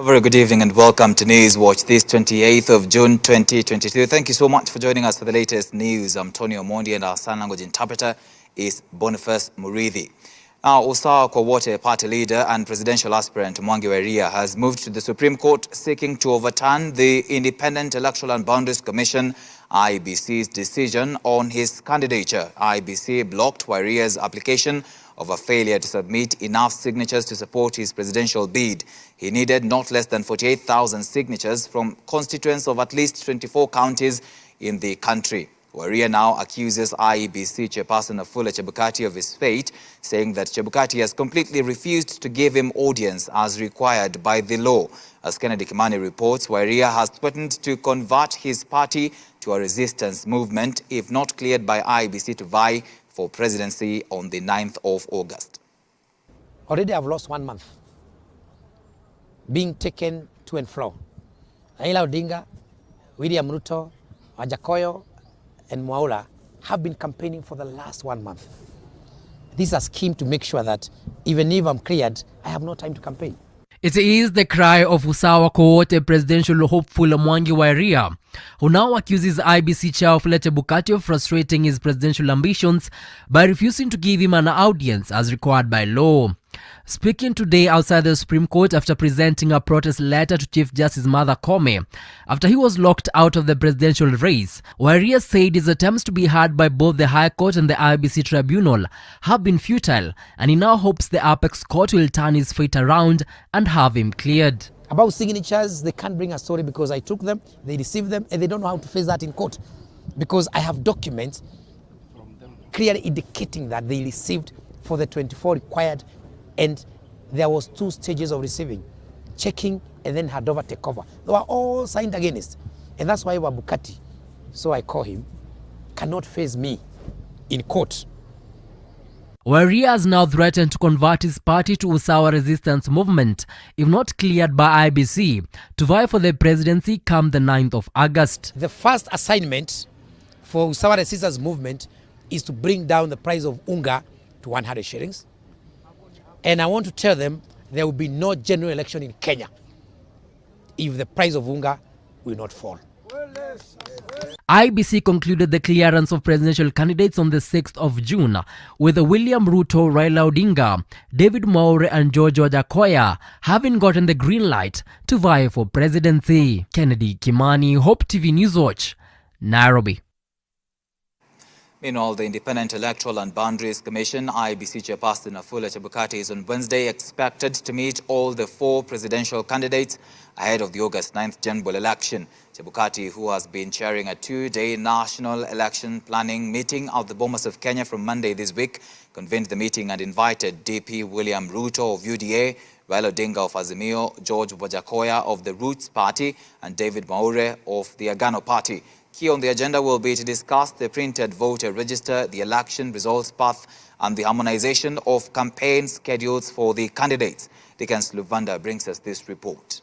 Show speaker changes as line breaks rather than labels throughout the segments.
Very good evening and welcome to Newswatch this 28th of June 2022. Thank you so much for joining us for the latest news. I'm Tony Omondi and our sign language interpreter is Boniface Murithi. Now, Usawa kwa Wote party leader and presidential aspirant Mwangi wa Iria has moved to the Supreme Court seeking to overturn the Independent Electoral and Boundaries Commission IEBC's decision on his candidature. IEBC blocked Wairia's application of a failure to submit enough signatures to support his presidential bid. He needed not less than 48,000 signatures from constituents of at least 24 counties in the country. Wairia now accuses IEBC chairperson Wafula Chebukati of his fate, saying that Chebukati has completely refused to give him audience as required by the law. As Kennedy Kimani reports, Wairia has threatened to convert his party to a resistance movement if not cleared by IEBC to vie for presidency on the 9th of August.
Already I've lost 1 month being taken to and fro. Raila Odinga, William Ruto, Wajakoya and Mwaura have been campaigning for the last 1 month. This is a scheme to make sure that even if I'm cleared, I have no time to campaign.
It is the cry of Usawa kwa Wote presidential hopeful Mwangi wa Iria, who now accuses IEBC chair Wafula Chebukati of frustrating his presidential ambitions by refusing to give him an audience as required by law. Speaking today outside the Supreme Court after presenting a protest letter to Chief Justice Martha Koome after he was locked out of the presidential race, Wairia said his attempts to be heard by both the High Court and the IEBC Tribunal have been futile, and he now hopes the Apex Court will turn his fate around and have him cleared.
About signatures, they can't bring a story because I took them, they received them, and they don't know how to face that in court. Because I have documents clearly indicating that they received for the 24 required, and there was 2 stages of receiving, checking and then handover takeover. They were all signed against. And that's why Wabukati, so I call him, cannot face me in court.
Wairia has now threatened to convert his party to Usawa resistance movement if not cleared by IEBC to vie for the presidency come the 9th of August.
The first assignment for Usawa resistance movement is to bring down the price of unga to 100 shillings. And I want to tell them there will be no general election in Kenya if the price of unga will not fall.
IEBC concluded the clearance of presidential candidates on the 6th of June, with William Ruto, Raila Odinga, David Mwaura and George Wajakoya having gotten the green light to vie for presidency. Kennedy Kimani, Hope TV Newswatch, Nairobi.
Meanwhile, the Independent Electoral and Boundaries Commission, IEBC chairperson Wafula Chebukati, is on Wednesday expected to meet all the 4 presidential candidates ahead of the August 9th general election. Chebukati, who has been chairing a 2-day national election planning meeting at the Bomas of Kenya from Monday this week, convened the meeting and invited DP William Ruto of UDA, Raila Odinga of Azimio, George Wajakoya of the Roots Party, and David Mwaura of the Agano Party. Key on the agenda will be to discuss the printed voter register, the election results path, and the harmonization of campaign schedules for the candidates. Dickens Luvanda brings us this report.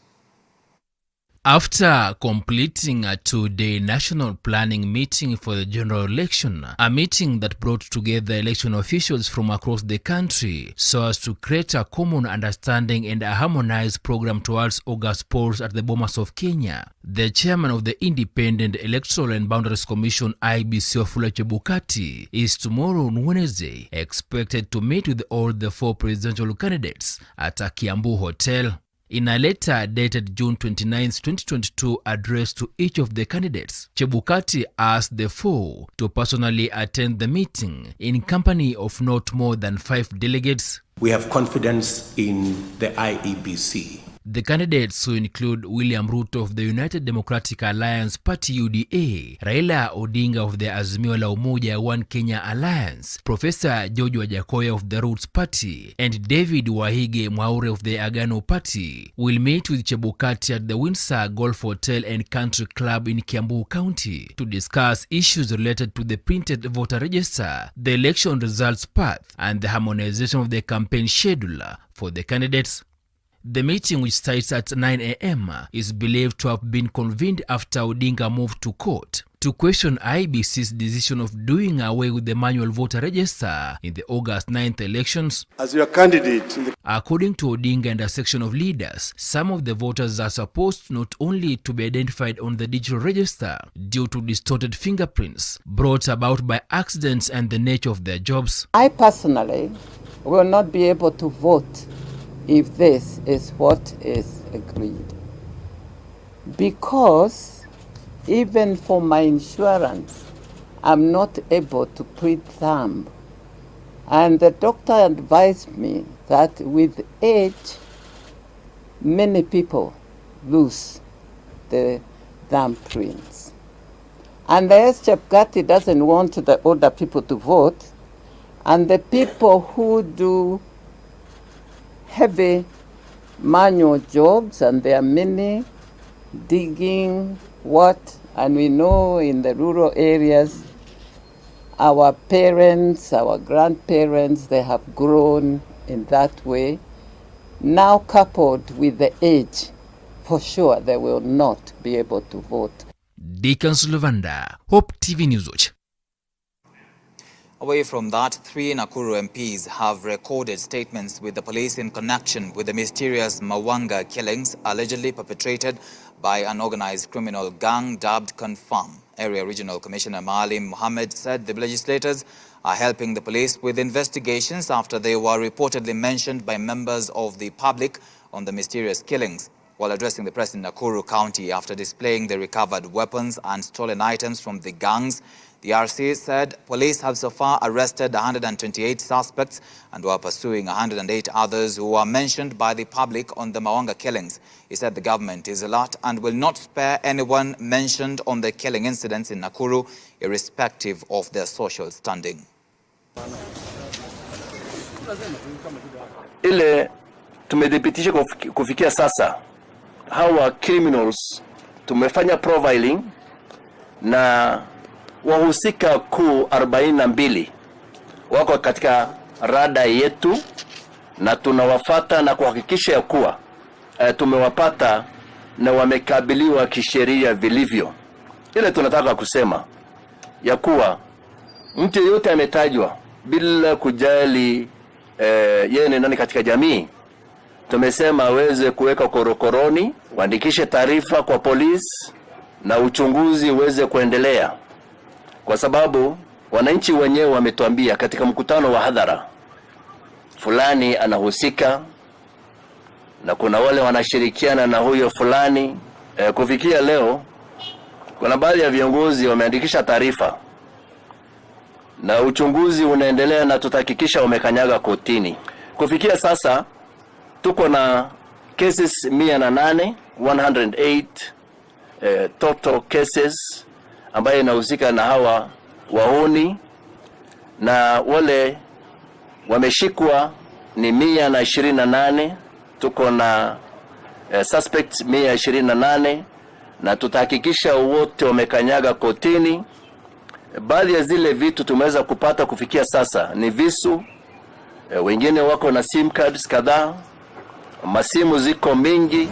After completing a 2-day national planning meeting for the general election, a meeting that brought together election officials from across the country so as to create a common understanding and a harmonized program towards August polls at the Bomas of Kenya, the chairman of the Independent Electoral and Boundaries Commission, IEBC Wafula Chebukati, is tomorrow on Wednesday expected to meet with all the 4 presidential candidates at a Kiambu hotel. In a letter dated June 29, 2022, addressed to each of the candidates, Chebukati asked the 4 to personally attend the meeting in company of not more than 5 delegates.
We have confidence in the IEBC.
The candidates who include William Ruto of the United Democratic Alliance Party UDA, Raila Odinga of the Azimio la Umoja One Kenya Alliance, Professor George Wajakoya of the Roots Party, and David Wahige Mwaura of the Agano Party will meet with Chebukati at the Windsor Golf Hotel and Country Club in Kiambu County to discuss issues related to the printed voter register, the election results path, and the harmonization of the campaign schedule for the candidates. The meeting, which starts at 9 a.m., is believed to have been convened after Odinga moved to court to question IEBC's decision of doing away with the manual voter register in the August 9th elections.
As your candidate,
According to Odinga and a section of leaders, some of the voters are supposed not only to be identified on the digital register due to distorted fingerprints brought about by accidents and the nature of their jobs.
I personally will not be able to vote if this is what is agreed, because even for my insurance, I'm not able to print thumb. And the doctor advised me that with age, many people lose the thumbprints. And the SCHEP doesn't want the older people to vote, and the people who do heavy manual jobs, and there are many, digging, and we know in the rural areas, our parents, our grandparents, they have grown in that way. Now coupled with the age, for sure they will not be able to vote.
Deacons Luvanda, Hope TV Newswatch.
Away from that, 3 Nakuru MPs have recorded statements with the police in connection with the mysterious Mawanga killings allegedly perpetrated by an organized criminal gang dubbed Confirm. Area Regional Commissioner Maalim Mohammed said the legislators are helping the police with investigations after they were reportedly mentioned by members of the public on the mysterious killings. While addressing the press in Nakuru County after displaying the recovered weapons and stolen items from the gangs, the RC said police have so far arrested 128 suspects and were pursuing 108 others who were mentioned by the public on the Mawanga killings. He said the government is alert and will not spare anyone mentioned on the killing incidents in Nakuru, irrespective of their social standing.
ile tumedhibitisha kufikia sasa, hawa criminals tumefanya profiling na wahusika kuu 42 wako katika rada yetu, na tunawafata na kuhakikisha ya kuwa tumewapata na wamekabiliwa kisheria vilivyo. Ile tunataka kusema ya kuwa mtu yote ametajwa bila kujali yeye ni nani katika jamii, tumesema aweze kuweka korokoroni, waandikishe taarifa kwa polisi na uchunguzi uweze kuendelea. Kwa sababu wananchi wenyewe wametuambia katika mkutano wa hadhara fulani anahusika na kuna wale wanashirikiana na huyo fulani. Kufikia leo kuna baadhi ya viongozi wameandikisha taarifa na uchunguzi unaendelea, na tutahakikisha wamekanyaga kotini. Kufikia sasa tuko na cases 108 total cases ambaye inahusika na hawa waoni, na wale wameshikwa ni 128. Tuko na suspects 128 na tutahakikisha wote wamekanyaga kotini. Baadhi ya zile vitu tumeweza kupata kufikia sasa ni visu, wengine wako na SIM cards kadhaa, masimu ziko mingi.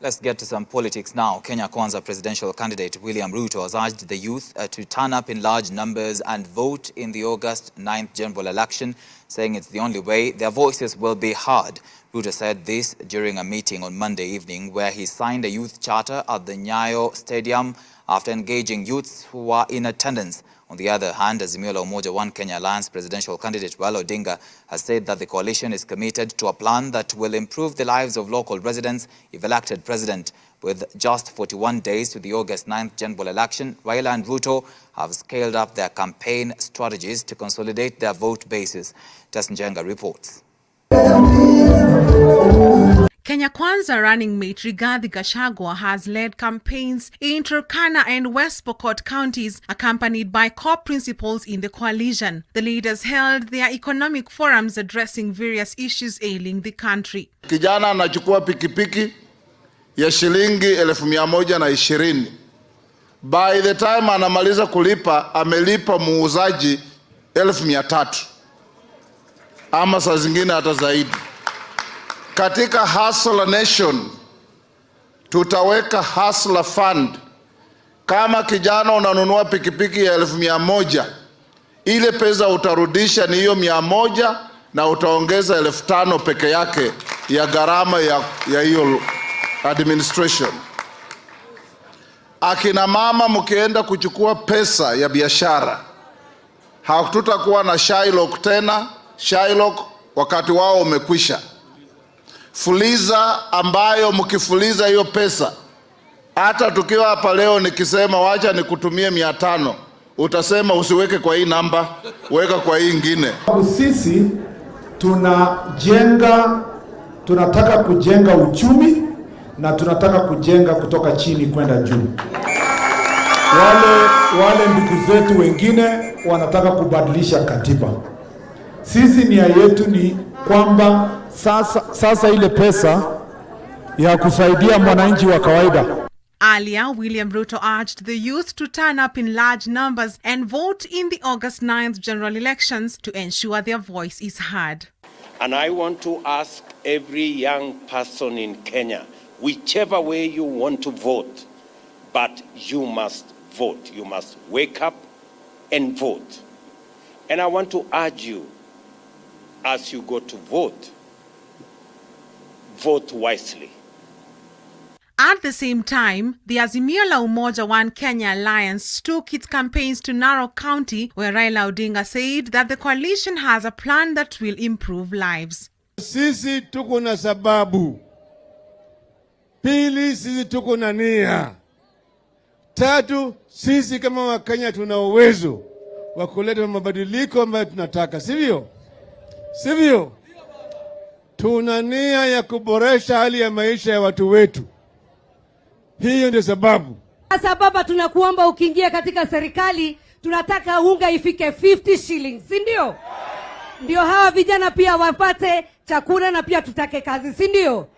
Let's get to some politics now. Kenya Kwanza presidential candidate William Ruto has urged the youth to turn up in large numbers and vote in the August 9th general election, saying it's the only way their voices will be heard. Ruto said this during a meeting on Monday evening where he signed a youth charter at the Nyayo Stadium after engaging youths who were in attendance. On the other hand, Azimio la Umoja One Kenya Alliance presidential candidate Raila Odinga has said that the coalition is committed to a plan that will improve the lives of local residents if elected president. With just 41 days to the August 9th general election, Raila and Ruto have scaled up their campaign strategies to consolidate their vote bases. Tess Njenga reports.
Kenya Kwanza running mate Rigathi Gachagua has led campaigns in Turkana and West Pokot counties, accompanied by core principals in the coalition. The leaders held their economic forums addressing various issues ailing the country.
Kijana anachukua pikipiki ya shilingi 120. By the time anamaliza kulipa, amelipa muuzaji 300 ama saa zingine hata zaidi. Katika hustle nation tutaweka hustler fund. Kama kijana unanunua pikipiki ya 100,000, ile pesa utarudisha ni hiyo 100 na utaongeza 5,000 peke yake ya gharama ya hiyo administration. Akina mama mkienda kuchukua pesa ya biashara, hatutakuwa na Shylock tena. Shylock wakati wao umekwisha. Fuliza ambayo mkifuliza hiyo pesa, hata tukiwa hapa leo nikisema wacha nikutumie 500, utasema usiweke kwa hii namba, weka kwa hii nyingine.
Sisi tunataka kujenga uchumi na tunataka kujenga kutoka chini kwenda juu. Wale ndugu zetu wengine wanataka kubadilisha katiba. Sisi nia yetu ni kwamba sasa ile pesa ya kusaidia mwananchi wa kawaida.
Earlier, William Ruto urged the youth to turn up in large numbers and vote in the August 9th general elections to ensure their voice is heard.
And I want to ask every young person in Kenya, whichever way you want to vote, but you must vote. You must wake up and vote. And I want to urge you, as you go to vote, vote wisely.
At the same time, the Azimio la Umoja One Kenya Alliance took its campaigns to Narok County, where Raila Odinga said that the coalition has a plan that will improve lives.
Sisi tuko na sababu. Pili, sisi tuko na nia. Tatu, sisi kama Wakenya tuna uwezo wa kuleta mabadiliko ambayo tunataka, sivyo? Sivyo? Tuna nia ya kuboresha hali ya maisha ya watu wetu. Hiyo ndio sababu.
Sasa baba, tunakuomba ukiingia katika serikali, tunataka unga ifike 50 shillings, si ndio? Ndio hawa vijana pia wapate chakula na pia tutake kazi, si ndio?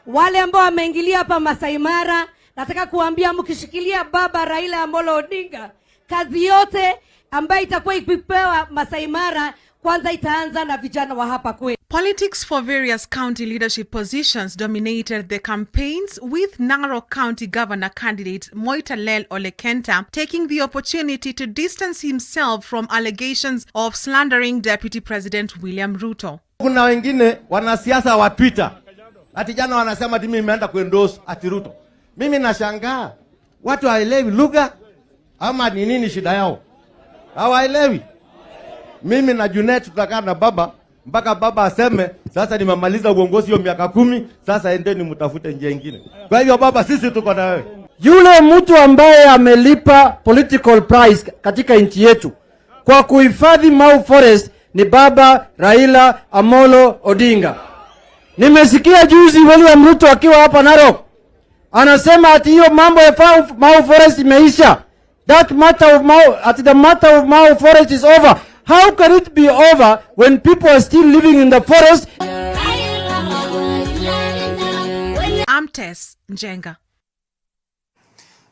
Wale ambao wameingilia hapa Masai Mara, nataka kuambia mkishikilia baba Raila Amolo Odinga, kazi yote ambayo itakuwa ikipewa Masai Mara kwanza itaanza na vijana wa hapa kwetu.
Politics for various county leadership positions dominated the campaigns, with Narok County Governor candidate Moitalel Olekenta taking the opportunity to distance himself from allegations of slandering Deputy President William Ruto.
Kuna wengine wanasiasa wa Twitter ati jana wanasema ati mimi nimeenda kuendorse ati Ruto. Mimi nashangaa watu hawaelewi lugha ama ni nini shida yao? Hawaelewi. Mimi na Junet tutakaa na baba mpaka baba aseme sasa nimemaliza uongozi hiyo miaka 10, sasa endeni mtafute njia nyingine. Kwa hivyo baba, sisi tuko na wewe.
Yule mtu ambaye amelipa political price katika nchi yetu kwa kuhifadhi Mau Forest ni baba Raila Amolo Odinga. Nimesikia juzi William Ruto akiwa hapa Narok anasema ati hiyo mambo ya Mau Forest imeisha. The matter of Mau Forest is over. How can it be over when people are still living in the forest?
I'm Tess Njenga.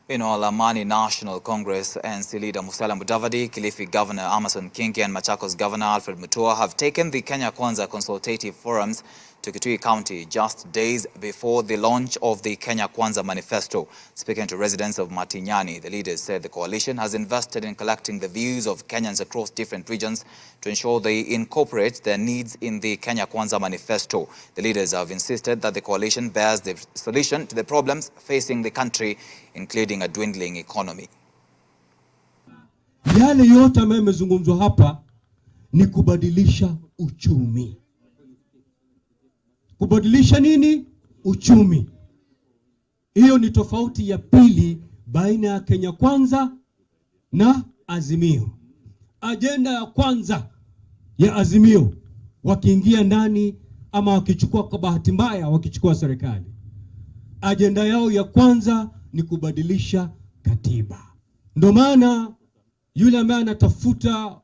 In Amani National Congress, NC leader Musalia Mudavadi, Kilifi Governor Amason Kingi and Machakos Governor Alfred Mutua have taken the Kenya Kwanza consultative forums to Kitui County just days before the launch of the Kenya Kwanza Manifesto. Speaking to residents of Matinyani, the leaders said the coalition has invested in collecting the views of Kenyans across different regions to ensure they incorporate their needs in the Kenya Kwanza Manifesto. The leaders have insisted that the coalition bears the solution to the problems facing the country, including a dwindling economy.
Yale yote ambayo yamezungumzwa hapa ni kubadilisha uchumi. Kubadilisha nini? Uchumi. Hiyo ni tofauti ya pili baina ya Kenya Kwanza na Azimio. Agenda ya kwanza ya Azimio, wakiingia ndani ama wakichukua kwa bahati mbaya wakichukua serikali, agenda yao ya kwanza ni kubadilisha katiba. Ndio maana yule ambaye anatafuta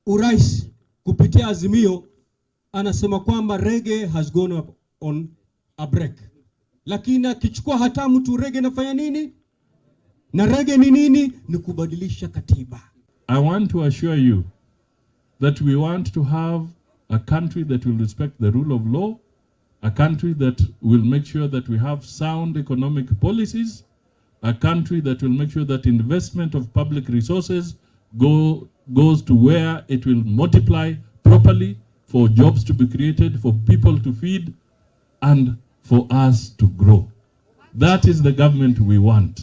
urais kupitia Azimio anasema kwamba reggae has gone on a break. Lakini akichukua hatamu tu reggae inafanya nini? Na reggae ni nini? Ni kubadilisha katiba.
I want to assure you that we want to have a country that will respect the rule of law a country that will make sure that we have sound economic policies, a country that will make sure that investment of public resources goes to where it will multiply properly, for jobs to be created, for people to feed, and for us to grow. That is the government we want.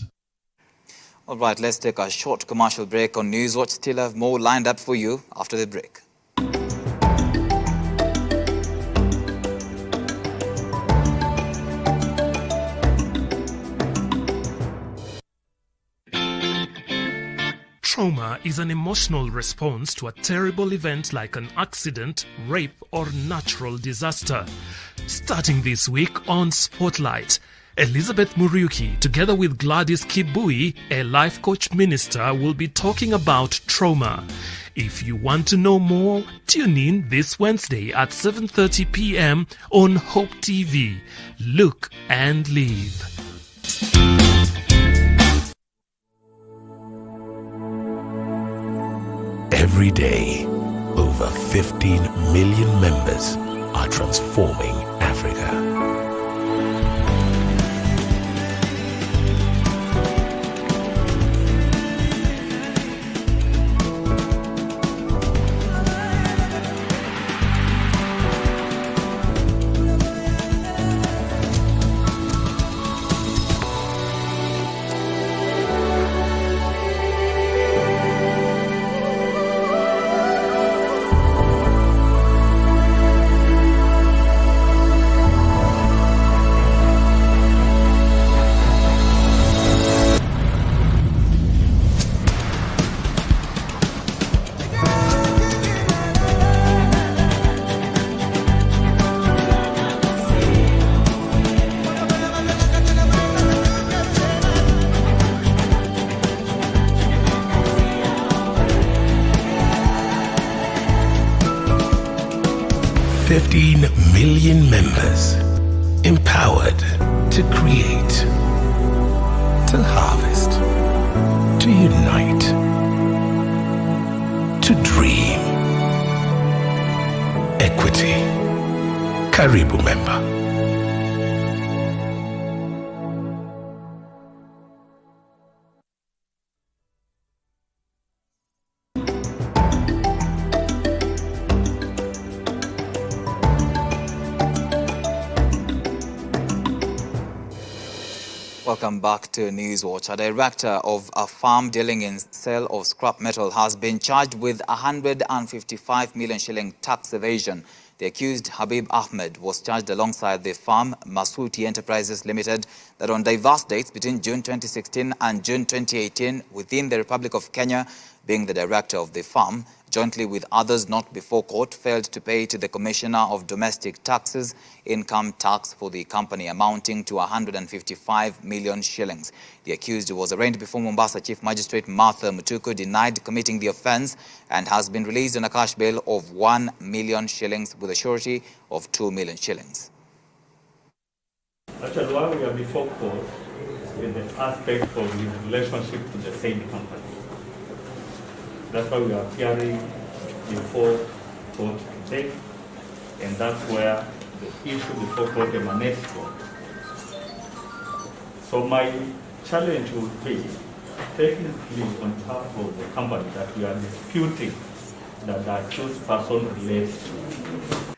All right, let's take a short commercial break on Newswatch. Still have more lined up for you after the break.
Trauma is an emotional response to a terrible event like an accident, rape, or natural disaster. Starting this week on Spotlight, Elizabeth Muriuki, together with Gladys Kibui, a life coach minister, will be talking about trauma. If you want to know more, tune in this Wednesday at 7:30 p.m. on Hope TV. Look and live.
Every day, over 15 million members are transforming Africa. Million members empowered to create, to harvest, to unite, to dream. Equity. Karibu member.
Welcome back to Newswatch. A director of a farm dealing in sale of scrap metal has been charged with 155 million shilling tax evasion. The accused, Habib Ahmed, was charged alongside the firm Masuti Enterprises Limited that on diverse dates between June 2016 and June 2018 within the Republic of Kenya, being the director of the firm, jointly with others not before court, failed to pay to the Commissioner of Domestic Taxes income tax for the company amounting to 155 million shillings. The accused was arraigned before Mombasa Chief Magistrate Martha Mutuku, denied committing the offence and has been released on a cash bail of 1 million shillings with a surety of 2 million shillings.
Actually, why we are before court is the aspect of his relationship to the same company. That's why we are appearing before court today, and that's where the issue before court emanates from. So my challenge would be, technically on behalf of the company that we are disputing that the accused person relates to.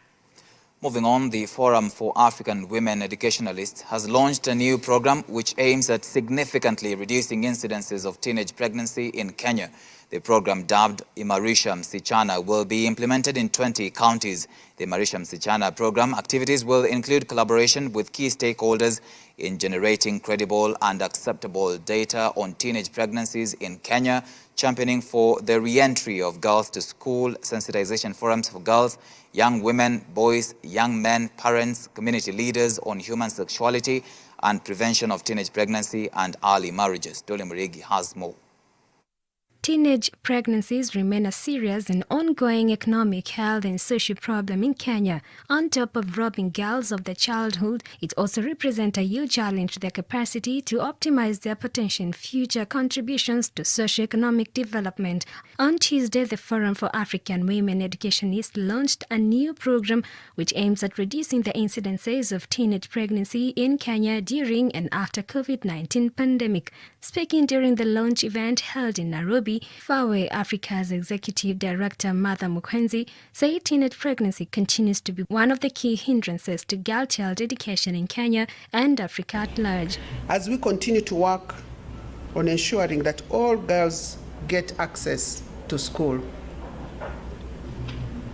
Moving on, the Forum for African Women Educationalists has launched a new program which aims at significantly reducing incidences of teenage pregnancy in Kenya. The program, dubbed Imarisha Msichana, will be implemented in 20 counties. The Imarisha Msichana program activities will include collaboration with key stakeholders in generating credible and acceptable data on teenage pregnancies in Kenya, championing for the re-entry of girls to school, sensitization forums for girls, young women, boys, young men, parents, community leaders on human sexuality and prevention of teenage pregnancy and early marriages. Dole Murigi has more.
Teenage pregnancies remain a serious and ongoing economic, health and social problem in Kenya. On top of robbing girls of their childhood, it also represents a huge challenge to their capacity to optimize their potential and future contributions to socio-economic development. On Tuesday, the Forum for African Women Educationists launched a new program which aims at reducing the incidences of teenage pregnancy in Kenya during and after COVID-19 pandemic. Speaking during the launch event held in Nairobi, FAWE Africa's Executive Director Martha Mukwenzi said teenage pregnancy continues to be one of the key hindrances to girl-child education in Kenya and Africa at large.
As we continue to work on ensuring that all girls get access to school,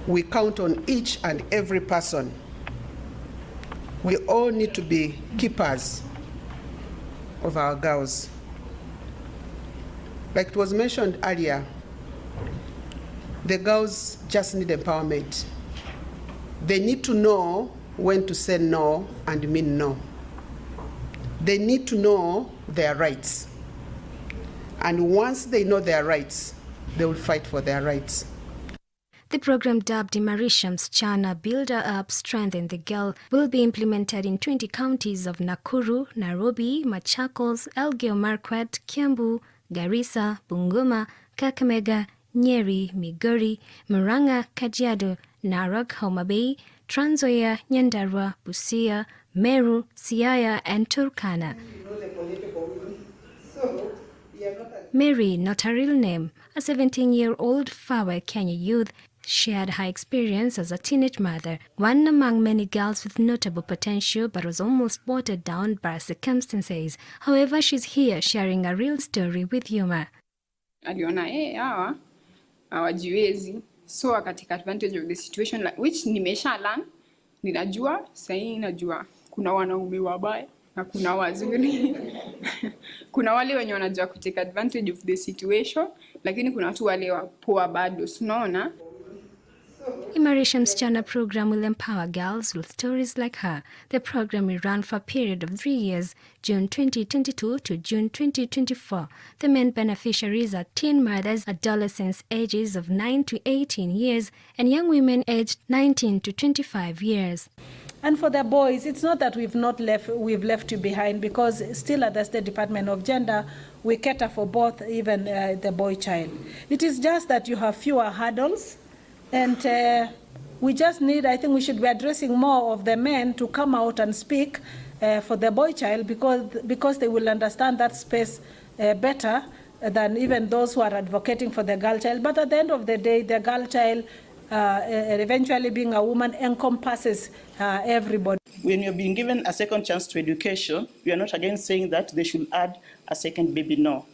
we count on each and every person. We all need to be keepers of our girls. Like it was mentioned earlier, the girls just need empowerment. They need to know when to say no and mean no. They need to know their rights. And once they know their rights, they will fight for their rights.
The program, dubbed Imarisha Msichana Build Her Up, Strengthen the Girl, will be implemented in 20 counties of Nakuru, Nairobi, Machakos, Elgeyo Marakwet, Kiambu, Garissa, Bungoma, Kakamega, Nyeri, Migori, Murang'a, Kajiado, Narok, Homa Bay, Trans Nzoia, Nyandarua, Busia, Meru, Siaya and Turkana. Mary, not her real name, a 17-year-old FAWE Kenya youth, shared her experience as a teenage mother, one among many girls with notable potential but was almost watered down by circumstances. However, she's here sharing a real story with humor.
Aliona hawa hawajiwezi, so akatake advantage of the situation, like, which nimesha learn. Ninajua sahi, najua kuna wanaume wabaya na kuna wazuri. Kuna wale wenye wanajua kutake advantage of the situation, lakini kuna watu wale wapoa bado, unaona.
Imarisha Msichana program will empower girls with stories like her. The program will run for a period of 3 years, June 2022 to June 2024. The main beneficiaries are teen mothers, adolescents ages of 9 to 18 years, and young women aged 19 to 25 years.
And for the boys, it's not that we've left you behind, because still at the State Department of Gender, we cater for both, even the boy child. It is just that you have fewer hurdles. And we just need, I think we should be addressing more of the men to come out and speak for the boy child, because they will understand that space better than even those who are advocating for the girl child. But at the end of the day, the girl child, eventually being a woman, encompasses everybody.
When you're being given a second chance to education, we are not again saying that they should add a second baby, no.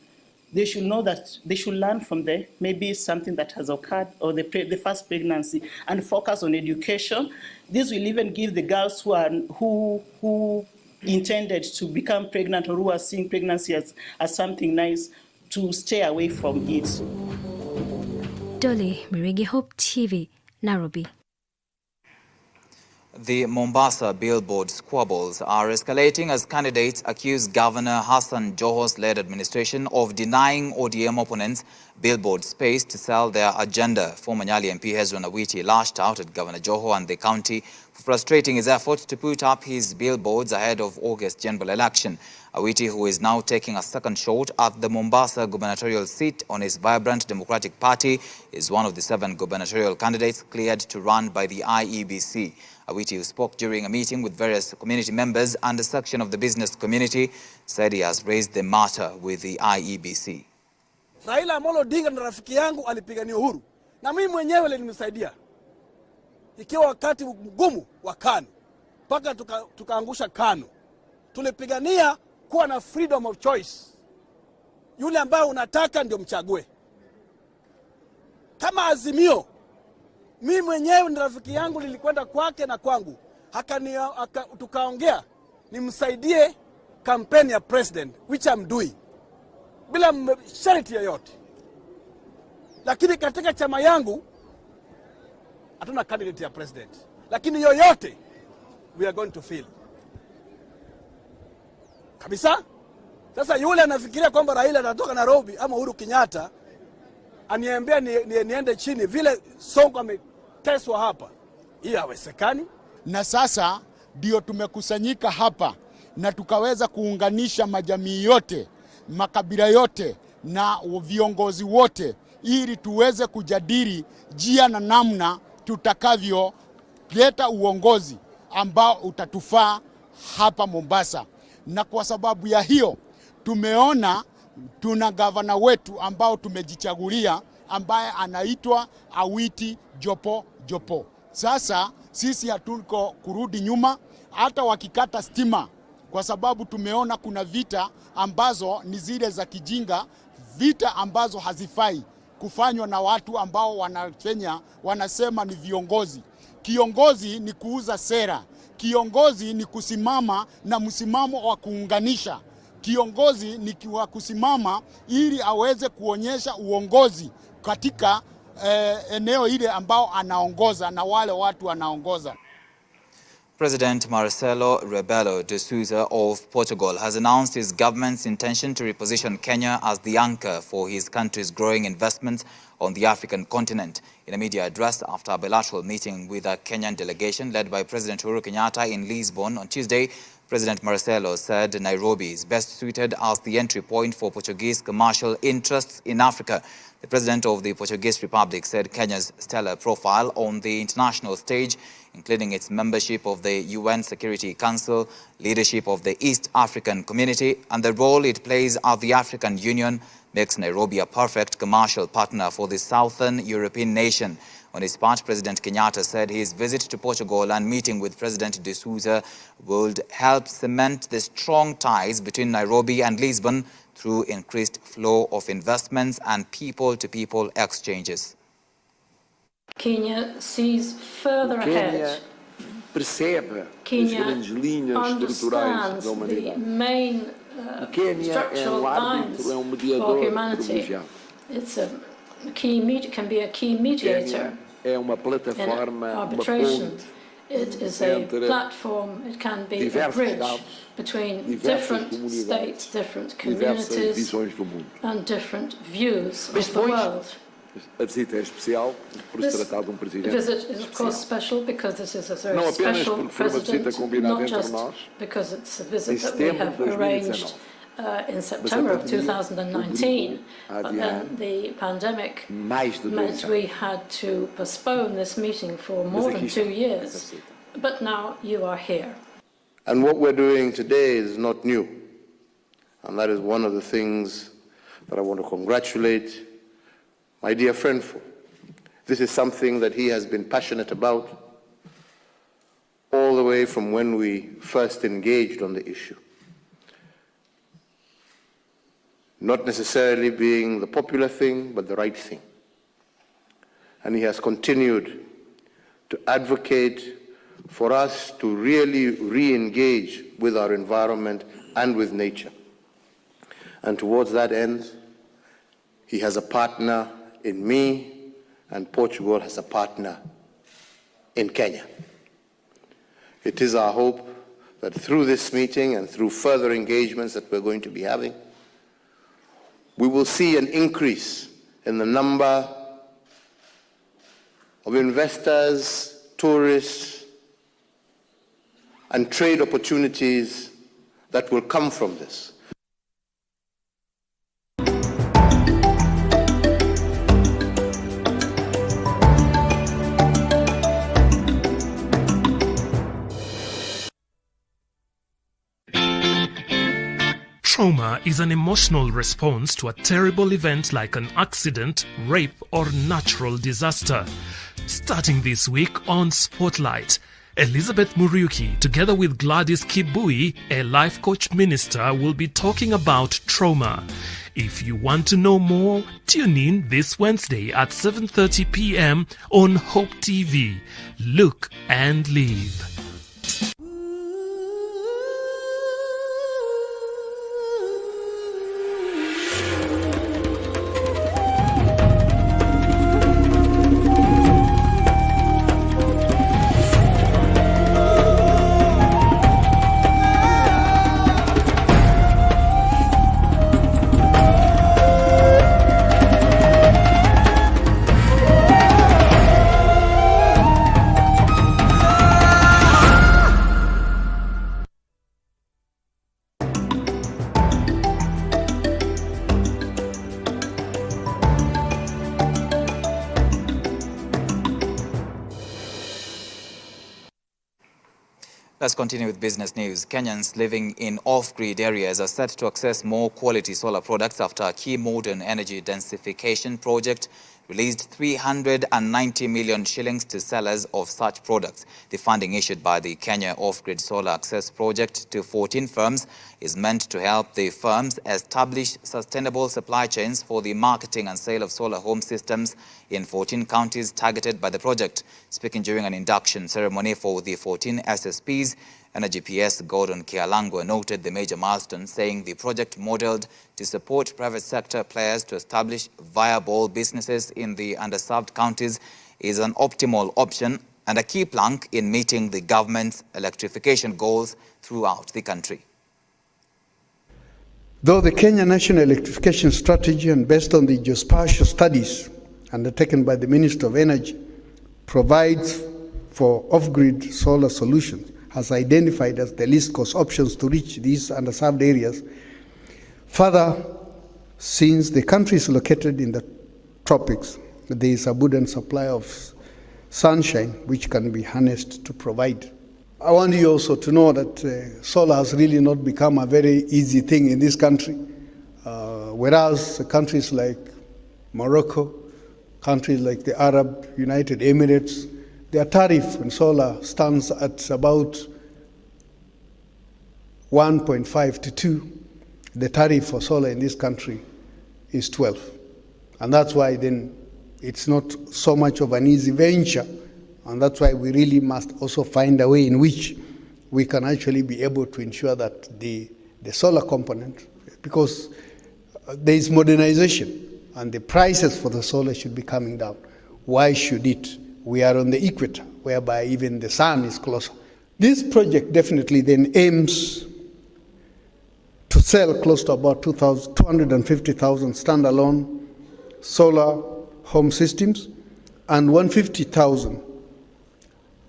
They should know that they should learn from the maybe something that has occurred, or the first pregnancy, and focus on education. This will even give the girls who intended to become pregnant, or who are seeing pregnancy as something nice, to stay away from it.
Dolly Mirigi, Hope TV, Nairobi.
The Mombasa billboard squabbles are escalating as candidates accuse Governor Hassan Joho's led administration of denying ODM opponents billboard space to sell their agenda. Former Nyali MP Hezron Awiti lashed out at Governor Joho and the county for frustrating his efforts to put up his billboards ahead of August general election. Awiti, who is now taking a second shot at the Mombasa gubernatorial seat on his vibrant Democratic Party, is one of the 7 gubernatorial candidates cleared to run by the IEBC. Awiti, who spoke during a meeting with various community members and a section of the business community, said he has raised the matter with the IEBC.
Raila Amolo Odinga na rafiki yangu alipigania uhuru, na mimi mwenyewe nilimsaidia. Ikiwa wakati mgumu wa KANU, mpaka tukaangusha KANU. Tulipigania kuwa na freedom of choice. Yule ambaye unataka ndio mchague. Kama Azimio, mimi mwenyewe ni rafiki yangu, nilikwenda kwake na kwangu. Tukaongea nimsaidie kampeni ya president, which I'm doing, bila sharti yoyote. Lakini katika chama yangu hatuna candidate ya president. Lakini yoyote we are going to fill. Kabisa? Sasa yule anafikiria kwamba Raila atatoka Nairobi ama Uhuru Kenyatta aniambia niende chini vile Sonko ameteswa hapa. Hii haiwezekani.
Na sasa ndio tumekusanyika hapa na tukaweza kuunganisha majamii yote, makabila yote na viongozi wote ili tuweze kujadili njia na namna tutakavyo leta uongozi ambao utatufaa hapa Mombasa. Na kwa sababu ya hiyo tumeona tuna gavana wetu ambao tumejichagulia ambaye anaitwa Awiti Jopo. Sasa sisi hatuko kurudi nyuma hata wakikata stima, kwa sababu tumeona kuna vita ambazo ni zile za kijinga, vita ambazo hazifai kufanywa na watu ambao wanasema ni viongozi. Kiongozi ni kuuza sera. Kiongozi ni kusimama na msimamo wa kuunganisha. Kiongozi ni wa kusimama ili aweze kuonyesha uongozi katika eneo ile ambao anaongoza na wale watu anaongoza.
President Marcelo Rebelo de Sousa of Portugal has announced his government's intention to reposition Kenya as the anchor for his country's growing investments on the African continent. In a media address after a bilateral meeting with a Kenyan delegation led by President Uhuru Kenyatta in Lisbon on Tuesday, President Marcelo said Nairobi is best suited as the entry point for Portuguese commercial interests in Africa. The President of the Portuguese Republic said Kenya's stellar profile on the international stage, including its membership of the UN Security Council, leadership of the East African Community, and the role it plays at the African Union, makes Nairobi a perfect commercial partner for the Southern European nation. On his part, President Kenyatta said his visit to Portugal and meeting with President de Sousa would help cement the strong ties between Nairobi and Lisbon through increased flow of investments and people-to-people exchanges.
Kenya sees further ahead.
Percebe
Kenya
as grandes linhas estruturais da humanidade.
Main,
Kenya é árbitro, é mediador privilegiado.
It's a key can be a key mediator.
É uma plataforma,
arbitration.
uma ponte.
It is a platform. It can be a bridge between different states, different communities, and different views of the world.
A visita é especial por se tratar de presidente.
The visit is of course special because this is a very special president, not just because it's a visit that we have arranged in September of 2019, but then the pandemic meant we had to postpone this meeting for more than 2 years. But now you are here.
And what we're doing today is not new. And that is one of the things that I want to congratulate my dear friend for. This is something that he has been passionate about all the way from when we first engaged on the issue. Not necessarily being the popular thing, but the right thing. And he has continued to advocate for us to really re-engage with our environment and with nature. And towards that end, he has a partner in me, and Portugal has a partner in Kenya. It is our hope that through this meeting and through further engagements that we're going to be having, we will see an increase in the number of investors, tourists, and trade opportunities that will come from this.
Trauma is an emotional response to a terrible event like an accident, rape, or natural disaster. Starting this week on Spotlight, Elizabeth Muriuki, together with Gladys Kibui, a life coach minister, will be talking about trauma. If you want to know more, tune in this Wednesday at 7:30 p.m. on Hope TV. Look and live.
Let's continue with business news. Kenyans living in off-grid areas are set to access more quality solar products after a key modern energy densification project released 390 million shillings to sellers of such products. The funding issued by the Kenya Off-Grid Solar Access Project to 14 firms is meant to help the firms establish sustainable supply chains for the marketing and sale of solar home systems in 14 counties targeted by the project. Speaking during an induction ceremony for the 14 SSPs, Energy PS Gordon Kialangwa noted the major milestone, saying the project modeled to support private sector players to establish viable businesses in the underserved counties is an optimal option and a key plank in meeting the government's electrification goals throughout the country.
Though the Kenya National Electrification Strategy, and based on the geospatial studies undertaken by the Minister of Energy, provides for off-grid solar solutions, has identified as the least cost options to reach these underserved areas. Further, since the country is located in the tropics, there is abundant supply of sunshine which can be harnessed to provide. I want you also to know that solar has really not become a very easy thing in this country, whereas countries like Morocco, countries like the Arab United Emirates, their tariff on solar stands at about 1.5 to 2. The tariff for solar in this country is 12. And that's why then it's not so much of an easy venture. And that's why we really must also find a way in which we can actually be able to ensure that the solar component, because there is modernization and the prices for the solar should be coming down. Why should it? We are on the equator, whereby even the sun is closer. This project definitely then aims to sell close to about 250,000 standalone solar home systems and 150,000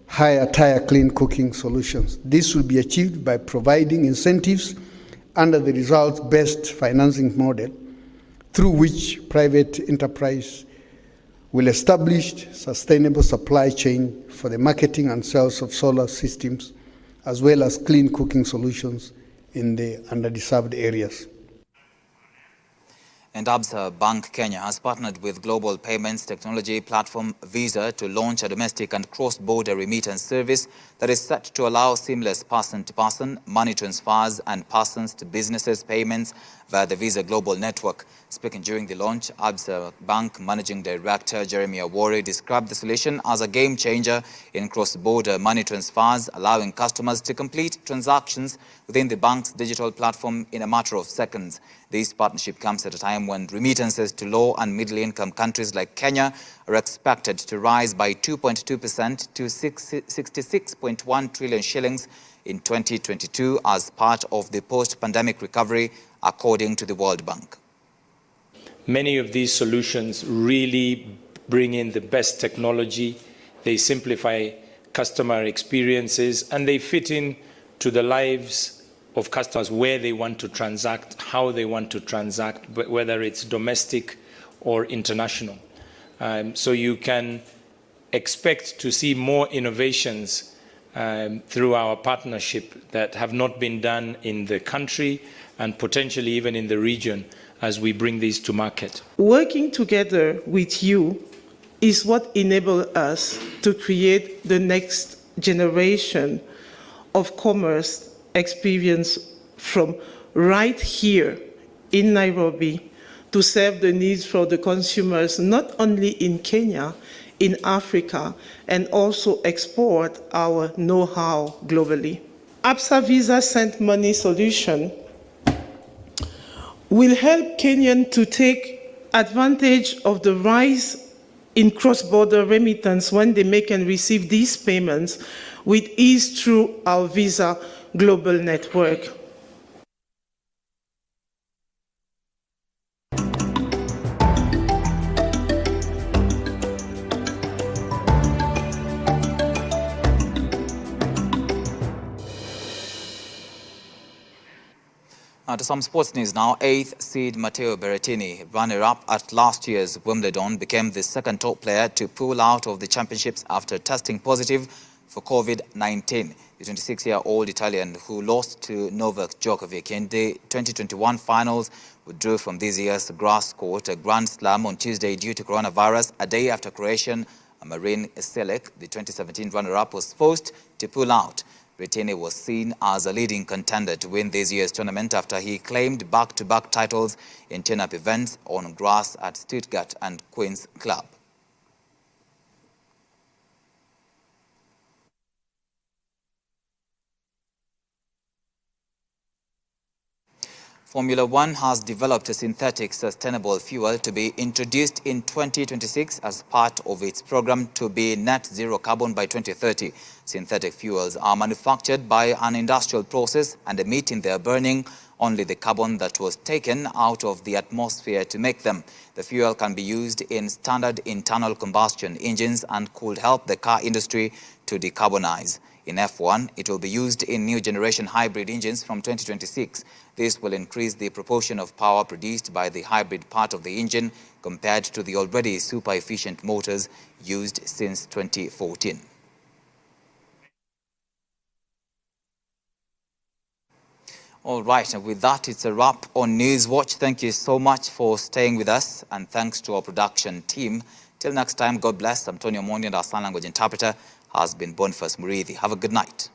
higher tier clean cooking solutions. This will be achieved by providing incentives under the results-based financing model through which private enterprise will establish sustainable supply chain for the marketing and sales of solar systems, as well as clean cooking solutions in the underserved areas.
And Absa Bank Kenya has partnered with global payments technology platform Visa to launch a domestic and cross-border remittance service that is set to allow seamless person-to-person money transfers and persons-to-businesses payments via the Visa Global Network. Speaking during the launch, Absa Bank Managing Director Jeremy Awori described the solution as a game-changer in cross-border money transfers, allowing customers to complete transactions within the bank's digital platform in a matter of seconds. This partnership comes at a time when remittances to low and middle-income countries like Kenya are expected to rise by 2.2% to 66.1 trillion shillings in 2022 as part of the post-pandemic recovery, according to the World Bank.
Many of these solutions really bring in the best technology, they simplify customer experiences, and they fit in to the lives of customers, where they want to transact, how they want to transact, whether it's domestic or international. So you can expect to see more innovations through our partnership that have not been done in the country and potentially even in the region as we bring these to market.
Working together with you is what enables us to create the next generation of commerce experience from right here in Nairobi to serve the needs for the consumers, not only in Kenya, in Africa, and also export our know-how globally. Absa Visa Send Money solution will help Kenyans to take advantage of the rise in cross-border remittance when they make and receive these payments with ease through our Visa Global Network.
To some sports news now. 8th seed Matteo Berrettini, runner-up at last year's Wimbledon, became the second top player to pull out of the championships after testing positive for COVID-19. The 26-year-old Italian who lost to Novak Djokovic in the 2021 finals withdrew from this year's grass court Grand Slam on Tuesday due to coronavirus, a day after Croatian Marin Cilic, the 2017 runner-up, was forced to pull out. Brittany was seen as a leading contender to win this year's tournament after he claimed back-to-back titles in turn-up events on grass at Stuttgart and Queen's Club. Formula One has developed a synthetic sustainable fuel to be introduced in 2026 as part of its program to be net zero carbon by 2030. Synthetic fuels are manufactured by an industrial process and emit in their burning only the carbon that was taken out of the atmosphere to make them. The fuel can be used in standard internal combustion engines and could help the car industry to decarbonize. In F1, it will be used in new generation hybrid engines from 2026. This will increase the proportion of power produced by the hybrid part of the engine compared to the already super efficient motors used since 2014. All right, and with that, it's a wrap on Newswatch. Thank you so much for staying with us, and thanks to our production team. Till next time, God bless. I'm Tony Omondi, and our sign language interpreter has been Boniface Muriithi. Have a good night.